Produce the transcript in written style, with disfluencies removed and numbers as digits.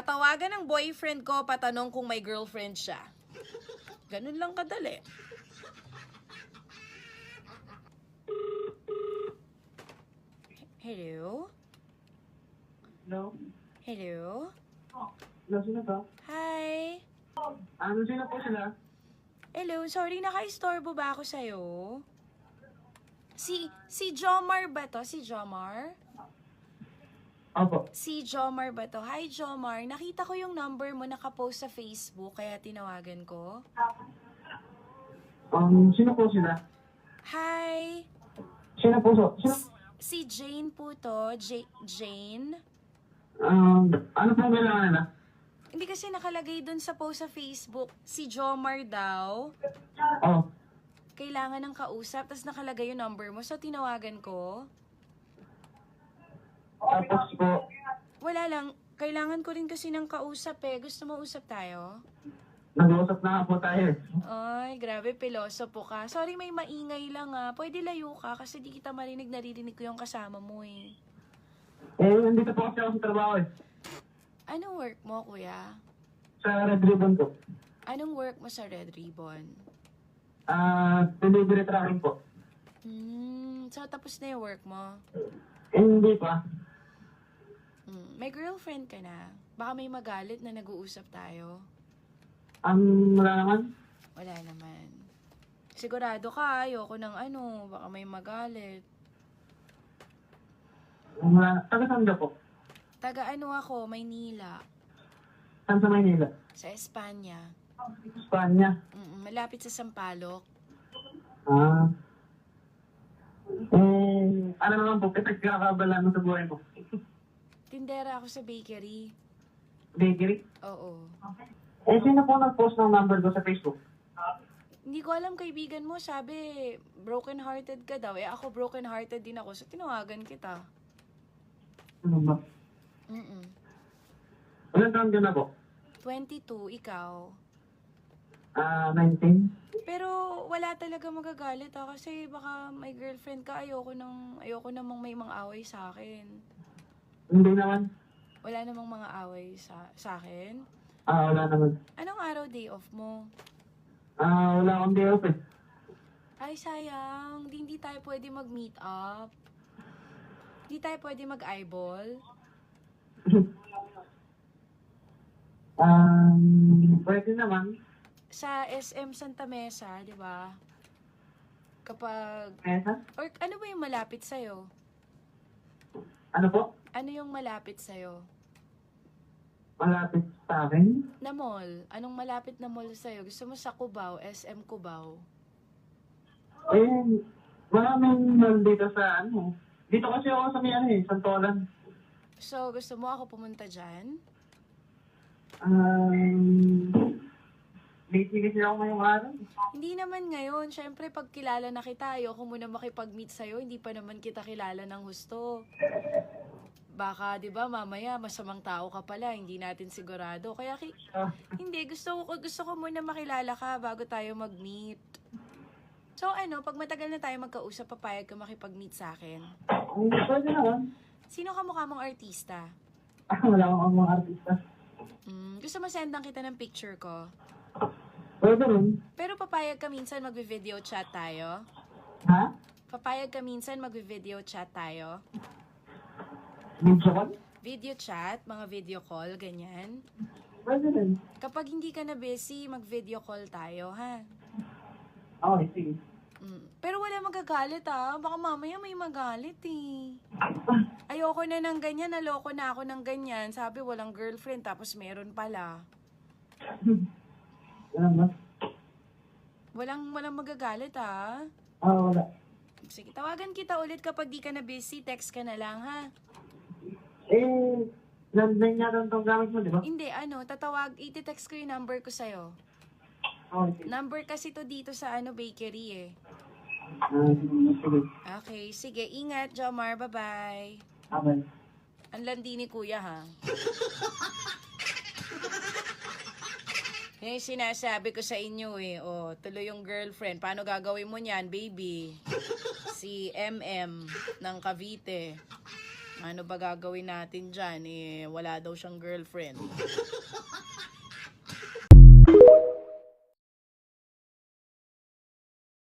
Tawagan ng boyfriend ko, patanong kung may girlfriend siya. Ganun lang kadali. Hello? Hello? Hello? Hello, sino to? Hi? Sino po sila? Hello, sorry, naka-istorbo ba ako sa'yo? Si Jomar ba to? Si Jomar? Opo. Si Jomar ba to? Hi, Jomar. Nakita ko yung number mo nakapost sa Facebook, kaya tinawagan ko. Sino po sila? Hi? Sino po sino? Si Jane po to. Jane? Ano po kailangan nila? Hindi kasi nakalagay dun sa post sa Facebook, si Jomar daw. Oh, Kailangan ng kausap, tapos nakalagay yung number mo. So, tinawagan ko. tapos po, Wala lang. Kailangan ko rin kasi ng kausap eh. Gusto mo usap tayo? nag-uusap na nga po tayo. Ay, grabe, pilosopo ka. Sorry, may maingay lang ah. Pwede layo ka kasi di kita naririnig ko yung kasama mo eh. Nandito po kasi ako sa trabaho eh. Anong work mo, kuya? Sa Red Ribbon po. Anong work mo sa Red Ribbon? Delivery tracking po. So tapos na yung work mo? Hindi pa. May girlfriend ka na? Baka may magalit na nag-uusap tayo? Wala naman. Wala naman. Sigurado ka, ayoko ng baka may magalit. Wala. Taga-saan ka po? Taga ako, Maynila. Saan sa Maynila? Sa Espanya. Espanya. Malapit sa Sampaloc. Ano naman po, pinagkakabala mo sa buhay mo? Tindera ako sa bakery. Bakery? Oo. Sino po nag-post ng number ko sa Facebook? Hindi ko alam, kaibigan mo, sabi, broken-hearted ka daw. Ako broken-hearted din ako, so tinawagan kita. Ano ba? Ilan taon ka na po? 22, ikaw. 19? Pero wala talaga magagalit kasi baka may girlfriend ka, ayoko namang may mga away sa akin. Hindi naman. Wala namang mga away sa akin. Wala naman. Anong araw day off mo? Wala akong day off eh. Ay, sayang. Hindi tayo pwede mag-meet up. Hindi tayo pwede mag-eyeball. Pwede naman. Sa SM Santa Mesa, di ba? Kapag... Mesa? Or ano ba yung malapit sa'yo? Ano po? Ano yung malapit sa'yo? Malapit sa akin? Na mall. Anong malapit na mall sa'yo? Gusto mo sa Cubao, SM Cubao? Maraming mall dito sa Dito kasi ako sa may Santolan. So, gusto mo ako pumunta dyan? Busy kasi ako ngayong araw. Hindi naman ngayon. Siyempre, pag kilala na kita, ayoko muna makipag-meet sa'yo. Hindi pa naman kita kilala ng husto. Baka, di ba, mamaya, masamang tao ka pala. Hindi natin sigurado. Kaya, hindi. Gusto ko muna makilala ka bago tayo mag-meet. So, pag matagal na tayo magkausap, papayag ka makipag-meet sa akin. Pwede naman. Sino kamukha mong artista? Wala akong mga artista. Gusto mo sendan kita ng picture ko? Pwede rin. Pero papayag ka minsan magvi-video chat tayo? Ha? Papayag ka minsan magvi-video chat tayo? Video call? Video chat, mga video call, ganyan. Pwede rin. Kapag hindi ka na busy, mag-video call tayo, ha? Okay, sige. Pero wala magagalit, Baka mamaya may magalit, eh. Ayoko na ng ganyan, naloko na ako ng ganyan. Sabi, walang girlfriend, tapos meron pala. Alam ba? Walang magagalit, Wala. Sige, tawagan kita ulit kapag di ka na busy. Text ka na lang, ha? Landline nga lang itong gamit mo, di ba? Hindi, iti-text ko yung number ko sa'yo. Okay. Number kasi to dito sa bakery, eh. Sige. Okay, sige. Ingat, Jomar. Bye-bye. Okay. Ang landi ni kuya, ha? Yan yung sinasabi ko sa inyo, eh. Tuloy yung girlfriend. Paano gagawin mo niyan, baby? Si MM ng Cavite. Ano ba gagawin natin dyan? Eh, wala daw siyang girlfriend.